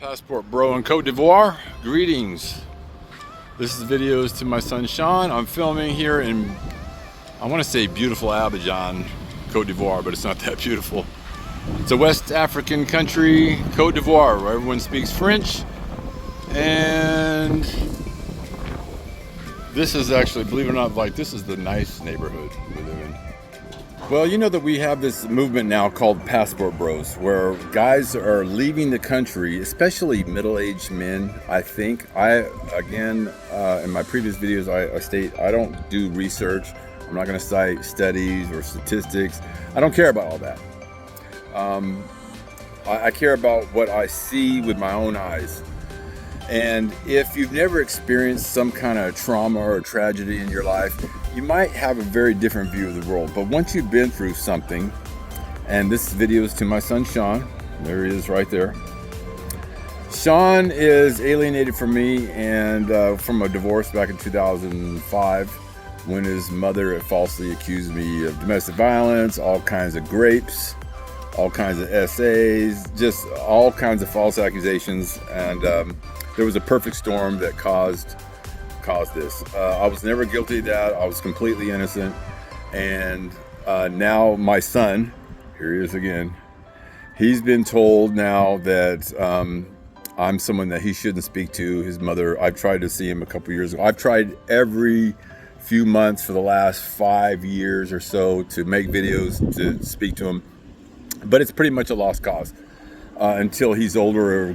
Passport bro in Cote d'Ivoire, greetings. This is videos to my son Sean. I'm filming here in, I want to say beautiful Abidjan, Cote d'Ivoire, but it's not that beautiful. It's a West African country, Cote d'Ivoire, where everyone speaks French. And this is actually, believe it or not, like this is the nice neighborhood we live in. Well, you know that we have this movement now called Passport Bros, where guys are leaving the country, especially middle-aged men, I think. In my previous videos, I state I don't do research. I'm not going to cite studies or statistics. I don't care about all that. I care about what I see with my own eyes. And if you've never experienced some kind of trauma or tragedy in your life, you might have a very different view of the world. But once you've been through something, and this video is to my son Sean, there he is right there. Sean is alienated from me and from a divorce back in 2005 when his mother had falsely accused me of domestic violence, all kinds of grapes, all kinds of essays, just all kinds of false accusations. And there was a perfect storm that caused this. I was never guilty of that. I was completely innocent. And now my son, here he is again, he's been told now that I'm someone that he shouldn't speak to. His mother, I've tried to see him a couple years ago. I've tried every few months for the last 5 years or so to make videos to speak to him. But it's pretty much a lost cause. Until he's older or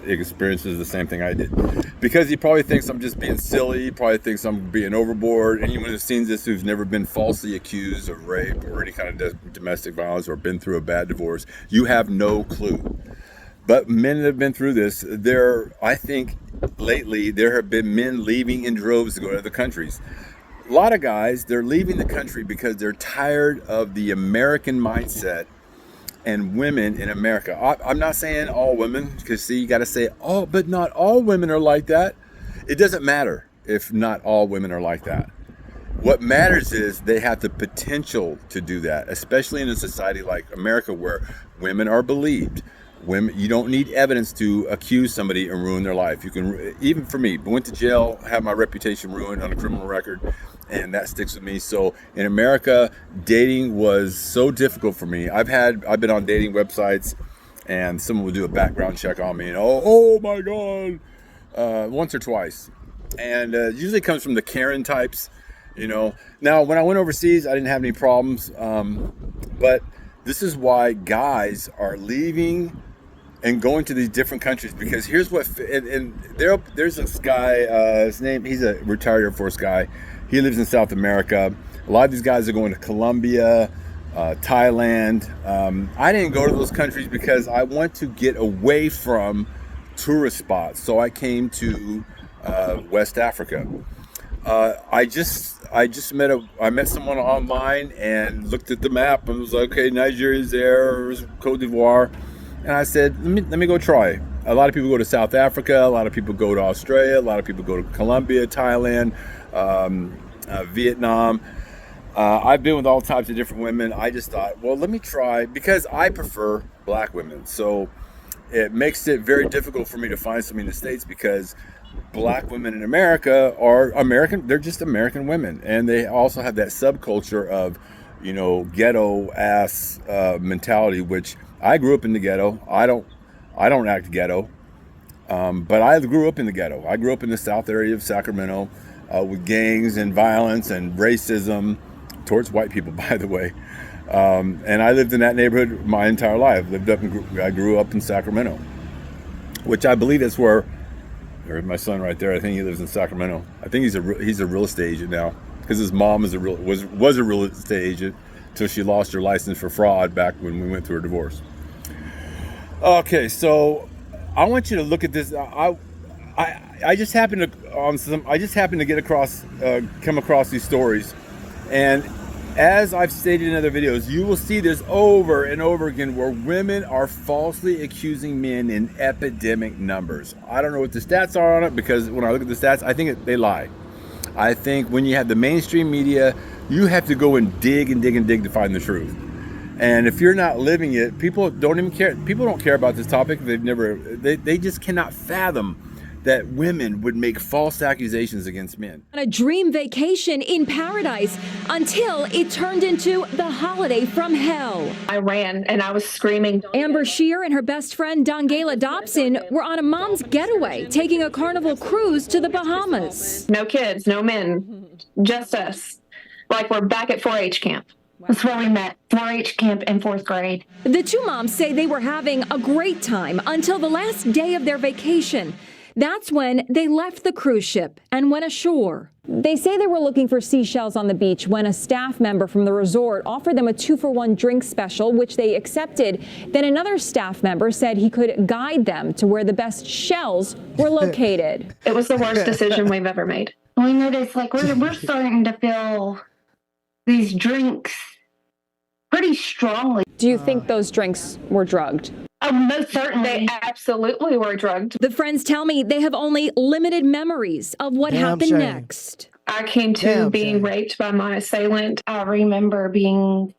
experiences the same thing I did. Because he probably thinks I'm just being silly, he probably thinks I'm being overboard. Anyone who's seen this who's never been falsely accused of rape or any kind of domestic violence or been through a bad divorce, you have no clue. But men that have been through this, I think lately there have been men leaving in droves to go to other countries. A lot of guys, they're leaving the country because they're tired of the American mindset and women in America. I'm not saying all women, because see, you got to say all, but not all women are like that. It doesn't matter if not all women are like that. What matters is they have the potential to do that, especially in a society like America where women are believed. Women, you don't need evidence to accuse somebody and ruin their life. You can, even for me, went to jail, had my reputation ruined on a criminal record, and that sticks with me. So in America, dating was so difficult for me. I've been on dating websites, and someone would do a background check on me, and oh my God, once or twice, and usually comes from the Karen types, you know. Now, when I went overseas, I didn't have any problems, but this is why guys are leaving and going to these different countries, because here's what, there's this guy, he's a retired Air Force guy. He lives in South America. A lot of these guys are going to Colombia, Thailand. I didn't go to those countries because I want to get away from tourist spots. So I came to West Africa. I met someone online and looked at the map and was like, okay, Nigeria's there, Cote d'Ivoire. And I said, let me go try. A lot of people go to South Africa. A lot of people go to Australia. A lot of people go to Colombia, Thailand, Vietnam. I've been with all types of different women. I just thought, well, let me try, because I prefer black women. So it makes it very difficult for me to find somebody in the States, because black women in America are American. They're just American women. And they also have that subculture of, you know, ghetto ass mentality, which I grew up in the ghetto. I don't act ghetto, but I grew up in the ghetto. I grew up in the South area of Sacramento with gangs and violence and racism towards white people, by the way. And I lived in that neighborhood my entire life. I grew up in Sacramento, which I believe is where, there's my son right there. I think he lives in Sacramento. I think he's a real estate agent now, because his mom was a real estate agent until she lost her license for fraud back when we went through a divorce. Okay, so I want you to look at this. I just happened to come across these stories, and as I've stated in other videos, you will see this over and over again, where women are falsely accusing men in epidemic numbers. I don't know what the stats are on it, because when I look at the stats, I think they lie. I think when you have the mainstream media, you have to go and dig to find the truth. And if you're not living it, people don't even care. People don't care about this topic. They just cannot fathom that women would make false accusations against men. On a dream vacation in paradise until it turned into the holiday from hell. I ran and I was screaming. Amber Shear and her best friend Dongela Dobson were on a mom's getaway, taking a Carnival cruise to the Bahamas. No kids, no men, just us. Like we're back at 4-H camp. That's where we met, 4-H camp in 4th grade. The two moms say they were having a great time until the last day of their vacation. That's when they left the cruise ship and went ashore. They say they were looking for seashells on the beach when a staff member from the resort offered them a 2-for-1 drink special, which they accepted. Then another staff member said he could guide them to where the best shells were located. It was the worst decision we've ever made. We noticed, like, we're starting to feel these drinks pretty strongly. Do you think those drinks were drugged? Oh, most certainly. They absolutely were drugged. The friends tell me they have only limited memories of what happened next. I came to being raped by my assailant. I remember being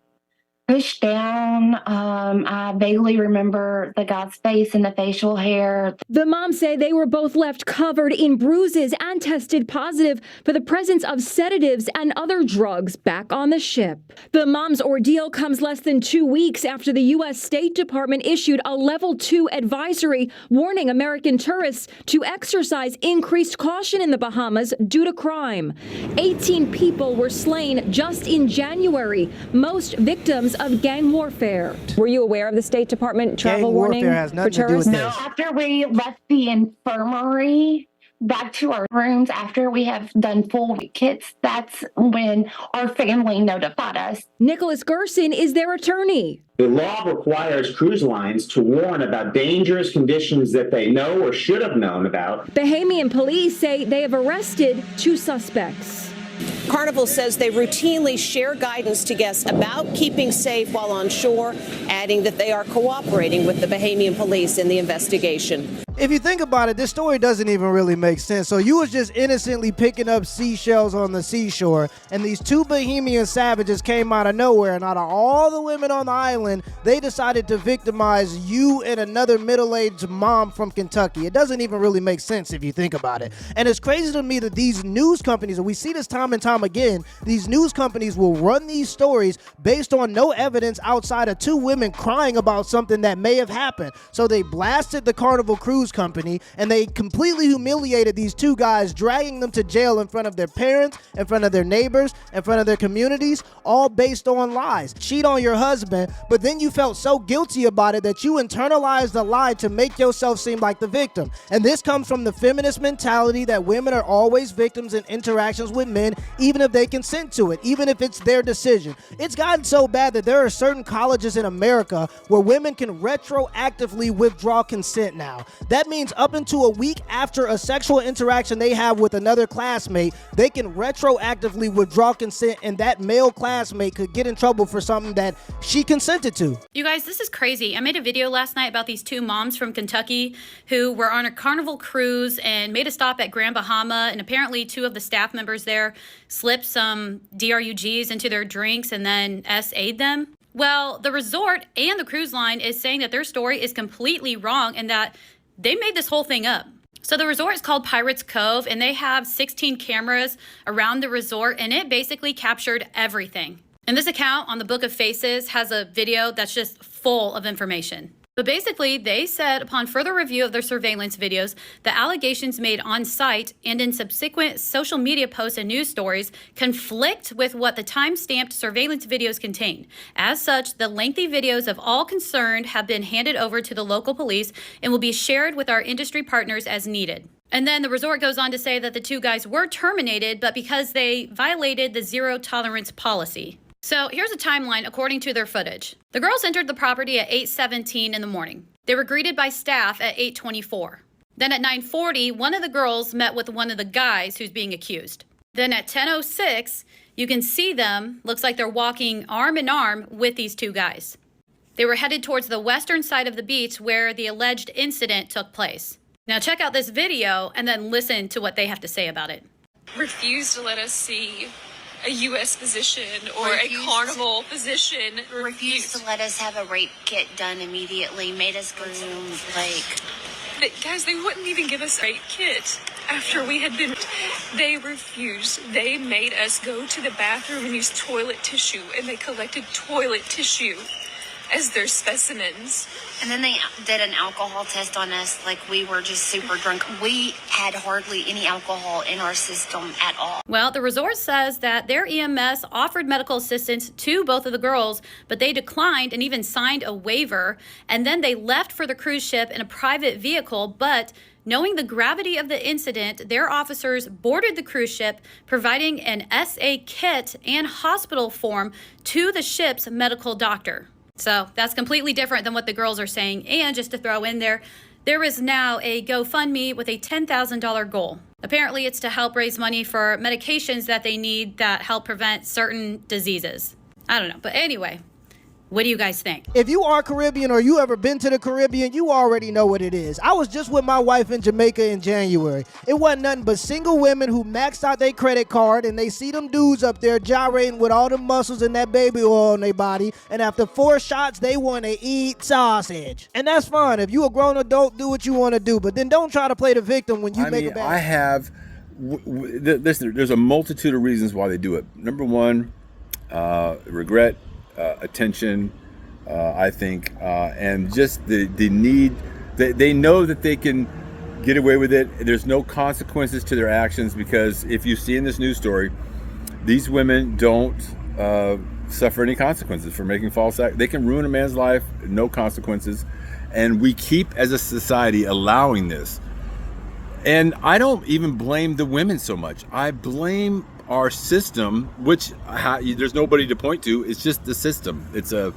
pushed down. I vaguely remember the guy's face and the facial hair. The moms say they were both left covered in bruises and tested positive for the presence of sedatives and other drugs back on the ship. The mom's ordeal comes less than 2 weeks after the U.S. State Department issued a Level 2 advisory warning American tourists to exercise increased caution in the Bahamas due to crime. 18 people were slain just in January, most victims of gang warfare. Were you aware of the State Department travel warning for tourists? No, after we left the infirmary back to our rooms, after we have done full kits, that's when our family notified us. Nicholas Gerson is their attorney. The law requires cruise lines to warn about dangerous conditions that they know or should have known about. Bahamian police say they have arrested 2 suspects. Carnival says they routinely share guidance to guests about keeping safe while on shore, adding that they are cooperating with the Bahamian police in the investigation. If you think about it, this story doesn't even really make sense. So you was just innocently picking up seashells on the seashore, and these 2 Bahamian savages came out of nowhere, and out of all the women on the island, they decided to victimize you and another middle-aged mom from Kentucky. It doesn't even really make sense if you think about it. And it's crazy to me that these news companies, and we see this time and time again, these news companies will run these stories based on no evidence outside of 2 women crying about something that may have happened. So they blasted the Carnival Cruise Company, and they completely humiliated these 2 guys, dragging them to jail in front of their parents, in front of their neighbors, in front of their communities, all based on lies. Cheat on your husband, but then you felt so guilty about it that you internalized the lie to make yourself seem like the victim. And this comes from the feminist mentality that women are always victims in interactions with men, even if they consent to it, even if it's their decision. It's gotten so bad that there are certain colleges in America where women can retroactively withdraw consent now. That means up until a week after a sexual interaction they have with another classmate, they can retroactively withdraw consent, and that male classmate could get in trouble for something that she consented to. You guys, this is crazy. I made a video last night about these 2 moms from Kentucky who were on a Carnival cruise and made a stop at Grand Bahama, and apparently 2 of the staff members there slipped some DRUGs into their drinks and then SA'd them. Well, the resort and the cruise line is saying that their story is completely wrong and that they made this whole thing up. So the resort is called Pirates Cove, and they have 16 cameras around the resort, and it basically captured everything. And this account on the Book of Faces has a video that's just full of information. But basically, they said upon further review of their surveillance videos, the allegations made on site and in subsequent social media posts and news stories conflict with what the time-stamped surveillance videos contain. As such, the lengthy videos of all concerned have been handed over to the local police and will be shared with our industry partners as needed. And then the resort goes on to say that the 2 guys were terminated, but because they violated the zero tolerance policy. So here's a timeline according to their footage. The girls entered the property at 8:17 in the morning. They were greeted by staff at 8:24. Then at 9:40, one of the girls met with one of the guys who's being accused. Then at 10:06, you can see them, looks like they're walking arm in arm with these 2 guys. They were headed towards the western side of the beach where the alleged incident took place. Now check out this video and then listen to what they have to say about it. Refused to let us see a U.S. physician or a carnival physician refused to let us have a rape kit done immediately, made us go to, But guys, they wouldn't even give us a rape kit after we had been. They refused. They made us go to the bathroom and use toilet tissue, and they collected toilet tissue as their specimens. And then they did an alcohol test on us like we were just super drunk. We had hardly any alcohol in our system at all. Well, the resort says that their EMS offered medical assistance to both of the girls, but they declined and even signed a waiver. And then they left for the cruise ship in a private vehicle, but knowing the gravity of the incident, their officers boarded the cruise ship, providing an SA kit and hospital form to the ship's medical doctor. So that's completely different than what the girls are saying. And just to throw in there, there is now a GoFundMe with a $10,000 goal. Apparently, it's to help raise money for medications that they need that help prevent certain diseases. I don't know. But anyway, what do you guys think? If you are Caribbean or you ever been to the Caribbean, you already know what it is. I was just with my wife in Jamaica in January. It wasn't nothing but single women who maxed out their credit card, and they see them dudes up there gyrating with all the muscles and that baby oil on their body, and after 4 shots, they want to eat sausage. And that's fine. If you a grown adult, do what you want to do, but then don't try to play the victim when you make a bad. I have, listen, there's a multitude of reasons why they do it. Number one, regret, attention, I think, and just the need. They know that they can get away with it. There's no consequences to their actions, because if you see in this news story, these women don't suffer any consequences for making false acts. They can ruin a man's life, no consequences, and we keep as a society allowing this. And I don't even blame the women so much. I blame our system, which there's nobody to point to. It's just the system. It's a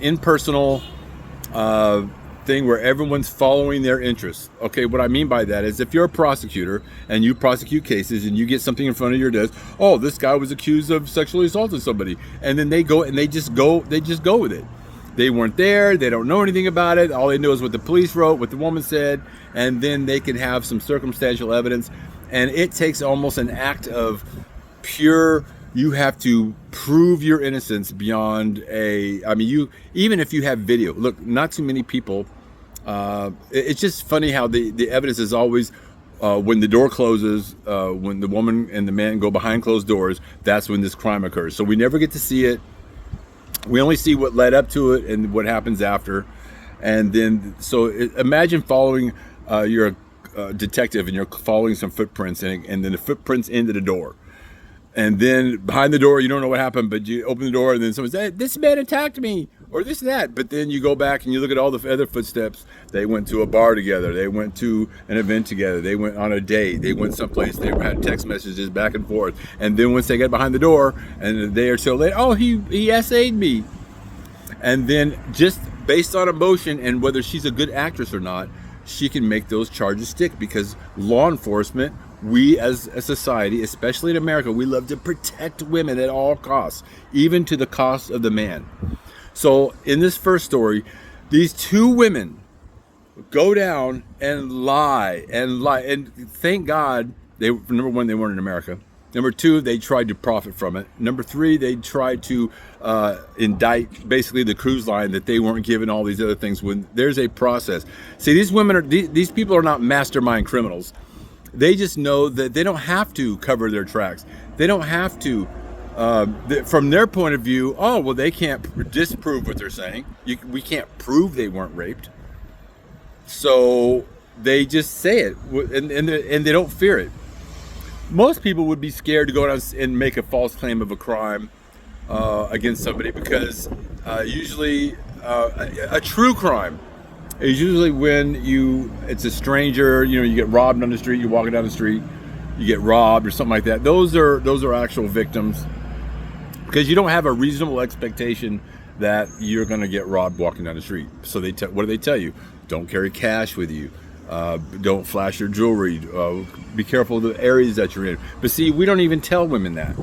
impersonal thing where everyone's following their interests. Okay, what I mean by that is, if you're a prosecutor and you prosecute cases and you get something in front of your desk, oh, this guy was accused of sexually assaulting somebody, and then they just go with it. They weren't there. They don't know anything about it. All they know is what the police wrote, what the woman said, and then they can have some circumstantial evidence. And it takes almost an act of pure, you have to prove your innocence beyond even if you have video. Look, not too many people, it's just funny how the evidence is always, when the door closes, when the woman and the man go behind closed doors, that's when this crime occurs. So we never get to see it. We only see what led up to it and what happens after. And then, imagine following, you're a detective and you're following some footprints, and then the footprints into the door. And then behind the door, you don't know what happened, but you open the door and then someone says, this man attacked me, or this and that. But then you go back and you look at all the other footsteps. They went to a bar together. They went to an event together. They went on a date. They went someplace. They had text messages back and forth. And then once they get behind the door and a day or so later, oh, he SA'd me. And then just based on emotion and whether she's a good actress or not, she can make those charges stick, because law enforcement, we as a society, especially in America, we love to protect women at all costs, even to the cost of the man. So in this first story, these 2 women go down and lie. And thank God, number one, they weren't in America. Number 2, they tried to profit from it. Number 3, they tried to indict basically the cruise line that they weren't given all these other things when there's a process. See, these people are not mastermind criminals. They just know that they don't have to cover their tracks. They don't have to, from their point of view, oh, well, they can't disprove what they're saying. We can't prove they weren't raped. So they just say it, and they don't fear it. Most people would be scared to go out and make a false claim of a crime against somebody, because usually a true crime is usually when it's a stranger, you get robbed on the street, you're walking down the street, you get robbed or something like that. Those are actual victims, because you don't have a reasonable expectation that you're going to get robbed walking down the street. So what do they tell you? Don't carry cash with you. Don't flash your jewelry. Be careful of the areas that you're in. But see, we don't even tell women that.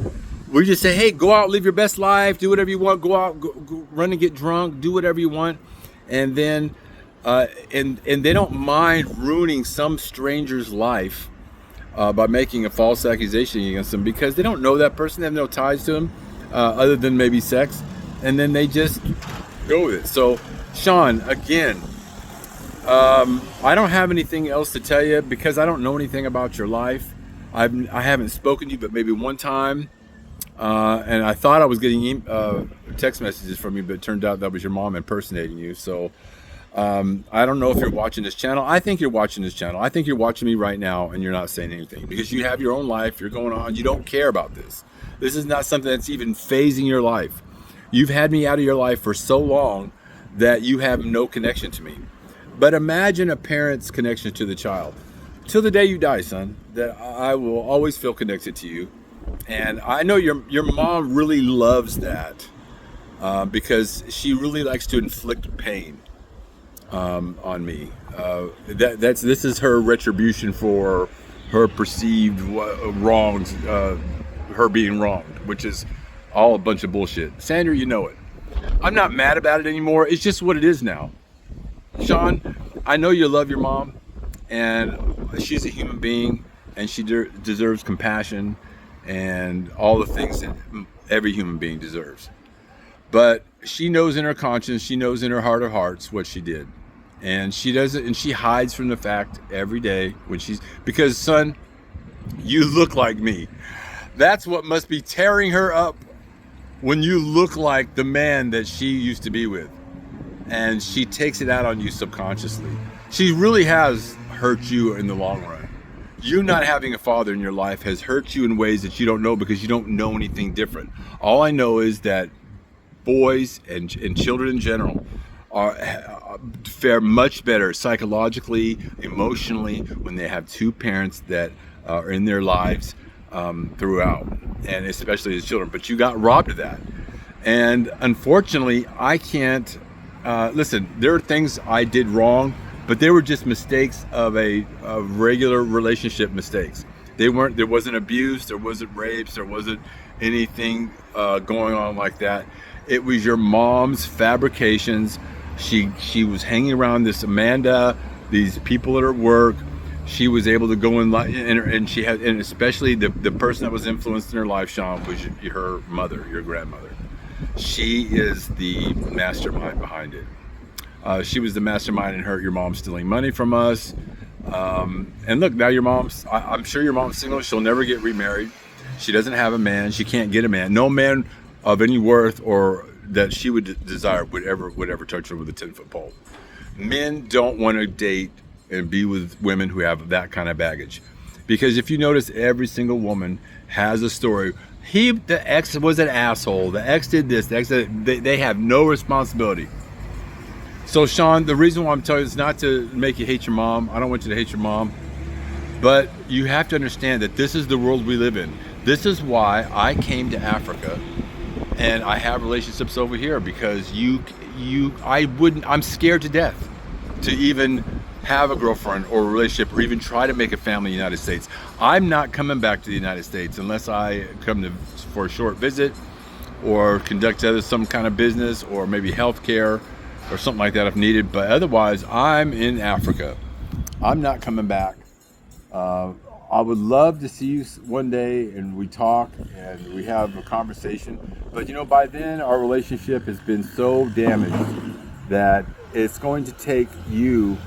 We just say, hey, go out, live your best life, do whatever you want, go out, go run and get drunk, do whatever you want. And then, and they don't mind ruining some stranger's life by making a false accusation against them because they don't know that person, they have no ties to them other than maybe sex, and then they just go with it. So, Sean, again, I don't have anything else to tell you because I don't know anything about your life. I haven't spoken to you but maybe one time, and I thought I was getting text messages from you, but it turned out that was your mom impersonating you. So I don't know if you're watching this channel. I think you're watching this channel. I think you're watching me right now and you're not saying anything because you have your own life. You're going on. You don't care about this. This is not something that's even phasing your life. You've had me out of your life for so long that you have no connection to me. But imagine a parent's connection to the child. Till the day you die, son, that I will always feel connected to you. And I know your mom really loves that because she really likes to inflict pain on me. This is her retribution for her perceived wrongs, her being wronged, which is all a bunch of bullshit. Sandra, you know it. I'm not mad about it anymore. It's just what it is now. Sean, I know you love your mom, and she's a human being, and she deserves compassion and all the things that every human being deserves. But she knows in her conscience, she knows in her heart of hearts what she did. And she doesn't, and she hides from the fact every day when because son, you look like me. That's what must be tearing her up when you look like the man that she used to be with. And she takes it out on you subconsciously. She really has hurt you in the long run. You not having a father in your life has hurt you in ways that you don't know because you don't know anything different. All I know is that boys and children in general fare much better psychologically, emotionally, when they have two parents that are in their lives throughout, and especially as children. But you got robbed of that. And unfortunately, I can't, listen, there are things I did wrong, but they were just mistakes of regular relationship mistakes. There wasn't abuse, there wasn't rapes, there wasn't anything going on like that. It was your mom's fabrications. She was hanging around this Amanda, these people at her work. She was able to go in, and she had, and especially the person that was influenced in her life, Sean, was her mother, your grandmother. She is the mastermind behind it. She was the mastermind in your mom stealing money from us. And look, now I'm sure your mom's single. She'll never get remarried. She doesn't have a man. She can't get a man. No man of any worth or that she would desire would ever touch her with a 10-foot pole. Men don't want to date and be with women who have that kind of baggage. Because if you notice, every single woman has a story. The ex was an asshole. The ex did this. The ex they have no responsibility. So Sean, the reason why I'm telling you is not to make you hate your mom. I don't want you to hate your mom. But you have to understand that this is the world we live in. This is why I came to Africa and I have relationships over here, because I'm scared to death to even have a girlfriend or a relationship or even try to make a family in the United States. I'm not coming back to the United States unless I come for a short visit or conduct some kind of business or maybe healthcare or something like that if needed. But otherwise, I'm in Africa. I'm not coming back. I would love to see you one day and we talk and we have a conversation. But by then our relationship has been so damaged that it's going to take you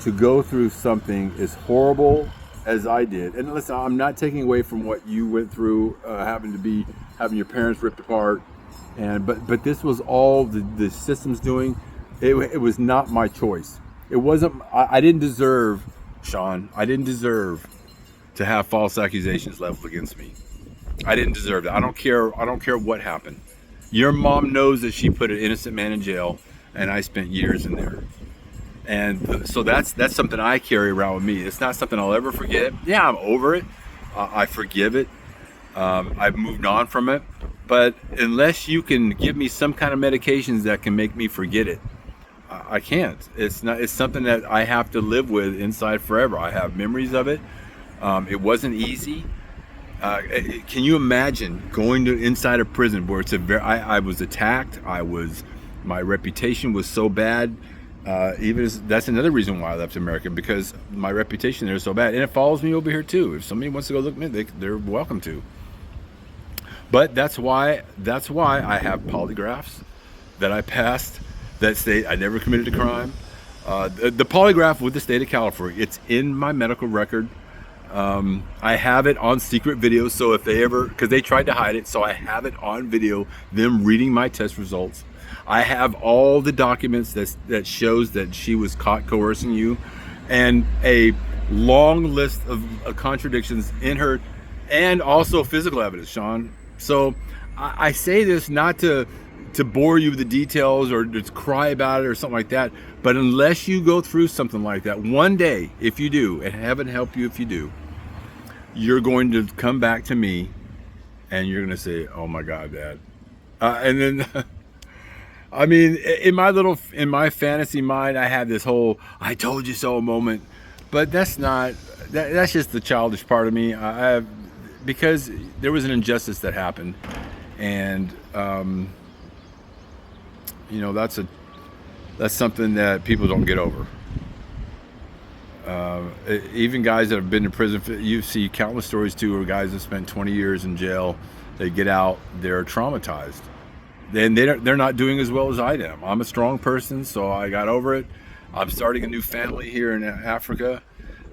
to go through something as horrible as I did. And listen, I'm not taking away from what you went through, having your parents ripped apart. But this was all the system's doing. It was not my choice. It wasn't. I didn't deserve, Sean. I didn't deserve to have false accusations leveled against me. I didn't deserve that. I don't care what happened. Your mom knows that she put an innocent man in jail, and I spent years in there. And so that's something I carry around with me. It's not something I'll ever forget. Yeah, I'm over it. I forgive it. I've moved on from it. But unless you can give me some kind of medications that can make me forget it, I can't. It's something that I have to live with inside forever. I have memories of it. It wasn't easy. Can you imagine going to inside a prison where I was attacked? My reputation was so bad. That's another reason why I left America, because my reputation there is so bad, and it follows me over here too. If somebody wants to go look at me, they're welcome to. But that's why I have polygraphs that I passed that state I never committed a crime. The polygraph with the state of California, it's in my medical record. I have it on secret video, so if they ever, because they tried to hide it, so I have it on video, them reading my test results. I have all the documents that shows that she was caught coercing you, and a long list of contradictions in her, and also physical evidence, Sean. So I say this not to bore you with the details or to cry about it or something like that, but unless you go through something like that, one day, if you do, and heaven help you if you do, you're going to come back to me and you're going to say, oh my God, Dad. And then, I mean, in my fantasy mind, I had this whole, I told you so moment, but that's just the childish part of me. Because there was an injustice that happened, and, you know, that's something that people don't get over. Even guys that have been in prison, you see countless stories too, where guys that spent 20 years in jail, they get out, they're traumatized. Then they're not doing as well as I am. I'm a strong person, so I got over it. I'm starting a new family here in Africa,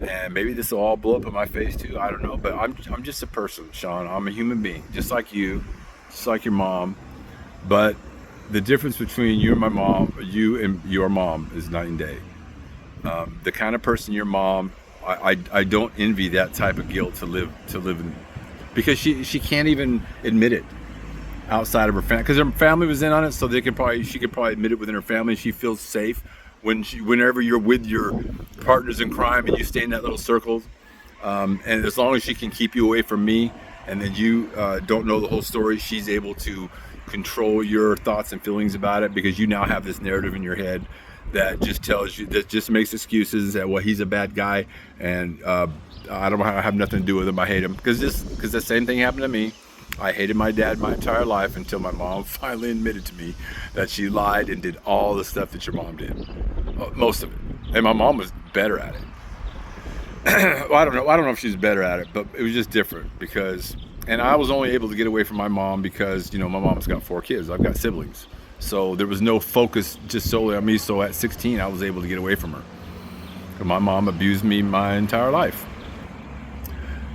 and maybe this will all blow up in my face too. I don't know, but I'm just a person, Sean. I'm a human being, just like you, just like your mom. But the difference between you and your mom is night and day. The kind of person your mom, I don't envy that type of guilt to live in, because she can't even admit it outside of her family, because her family was in on it, so she could probably admit it within her family. She feels safe whenever you're with your partners in crime and you stay in that little circle, and as long as she can keep you away from me, and then you don't know the whole story, she's able to control your thoughts and feelings about it, because you now have this narrative in your head that just tells you, that just makes excuses that, well, he's a bad guy, and I have nothing to do with him, I hate him, because the same thing happened to me. I hated my dad my entire life until my mom finally admitted to me that she lied and did all the stuff that your mom did, most of it, and my mom was better at it. Well, I don't know if she's better at it, but it was just different, and I was only able to get away from my mom because, you know, my mom's got 4 kids. I've got siblings. So there was no focus just solely on me. So at 16, I was able to get away from her. My mom abused me my entire life.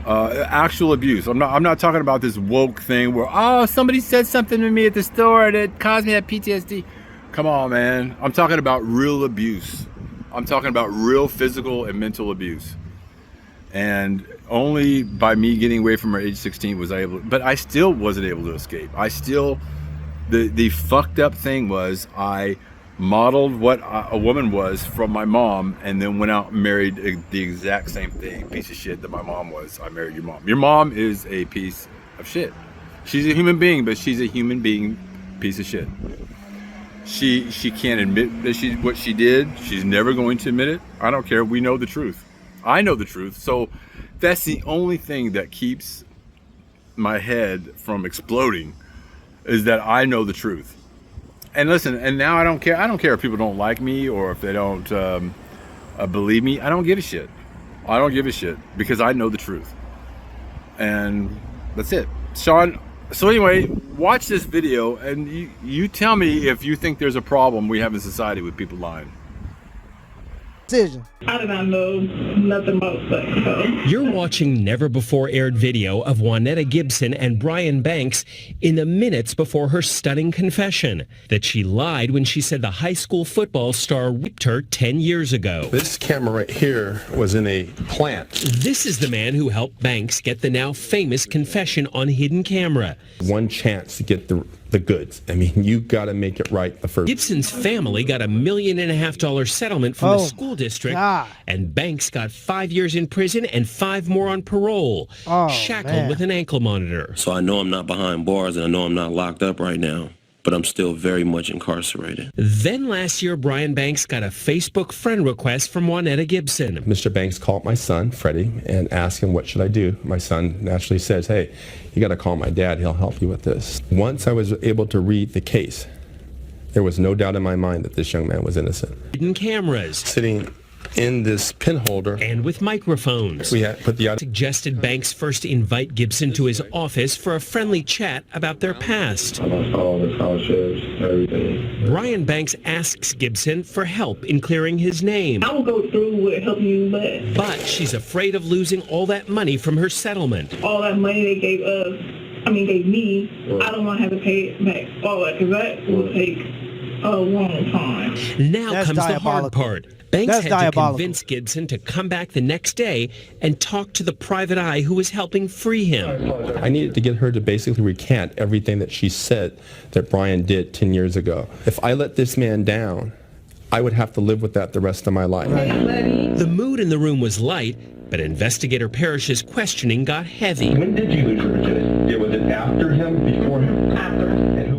Actual abuse. I'm not talking about this woke thing where, somebody said something to me at the store that caused me that PTSD. Come on, man. I'm talking about real abuse. I'm talking about real physical and mental abuse. And only by me getting away from her age 16 was I able, but I still wasn't able to escape. The fucked up thing was I modeled what a woman was from my mom, and then went out and married the exact same piece of shit that my mom was. I married your mom. Your mom is a piece of shit. She's a human being, but she's a human being piece of shit. She can't admit that what she did. She's never going to admit it. I don't care. We know the truth. I know the truth. So that's the only thing that keeps my head from exploding, is that I know the truth. And listen, and now I don't care if people don't like me or if they don't believe me. I don't give a shit. I don't give a shit, because I know the truth. And that's it. Sean, so anyway, watch this video and you tell me if you think there's a problem we have in society with people lying. Decision. I did not know nothing about sex. So. You're watching never-before-aired video of Juanetta Gibson and Brian Banks in the minutes before her stunning confession that she lied when she said the high school football star raped her 10 years ago. This camera right here was in a plant. This is the man who helped Banks get the now famous confession on hidden camera. One chance to get the goods. I mean, you got to make it right the first. Gibson's family got $1.5 million settlement from the school district, and Banks got 5 years in prison and 5 more on parole, shackled with an ankle monitor. So I know I'm not behind bars, and I know I'm not locked up right now, but I'm still very much incarcerated. Then last year, Brian Banks got a Facebook friend request from Juanetta Gibson. Mr. Banks called my son, Freddie, and asked him, what should I do? My son naturally says, hey, you got to call my dad. He'll help you with this. Once I was able to read the case, There was no doubt in my mind that this young man was innocent. Hidden cameras. Sitting in this pin holder. And with microphones. We had put the suggested Banks first invite Gibson to his office for a friendly chat about their past. I lost all the scholarships, everything. Brian Banks asks Gibson for help in clearing his name. I will go through with helping you, but she's afraid of losing all that money from her settlement. All that money they gave me, I don't want to have to pay it back, all that, because that will take a long time. Now That's comes the hard part. Banks had to convince Gibson to come back the next day and talk to the private eye who was helping free him. I needed to get her to basically recant everything that she said that Brian did 10 years ago. If I let this man down, I would have to live with that the rest of my life. The mood in the room was light, but Investigator Parrish's questioning got heavy. When did you lose your virginity? Was it after him, before him? After.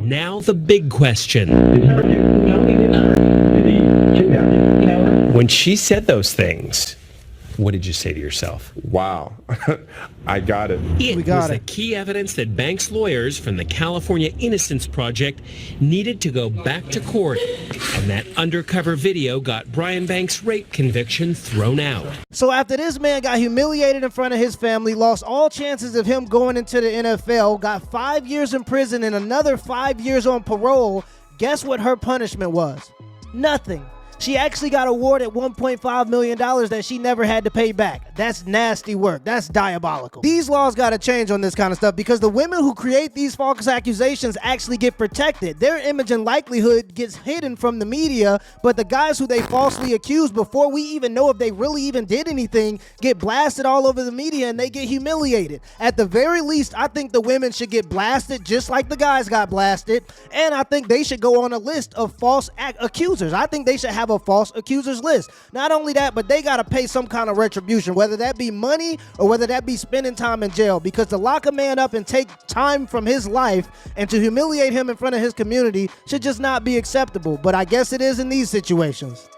Now the big question. Did he hurt you? No, he did not. Did he kidnap you? No. When she said those things, what did you say to yourself? Wow, I got it. It was the key evidence that Banks' lawyers from the California Innocence Project needed to go back to court. And that undercover video got Brian Banks' rape conviction thrown out. So after this man got humiliated in front of his family, lost all chances of him going into the NFL, got 5 years in prison and another 5 years on parole, guess what her punishment was? Nothing. She actually got awarded $1.5 million that she never had to pay back. That's nasty work. That's diabolical. These laws got to change on this kind of stuff because the women who create these false accusations actually get protected. Their image and likelihood gets hidden from the media, but the guys who they falsely accuse before we even know if they really even did anything get blasted all over the media and they get humiliated. At the very least, I think the women should get blasted just like the guys got blasted, and I think they should go on a list of false accusers. I think they should have a false accusers list. Not only that, but they got to pay some kind of retribution, whether that be money or whether that be spending time in jail, because to lock a man up and take time from his life and to humiliate him in front of his community should just not be acceptable. But I guess it is in these situations.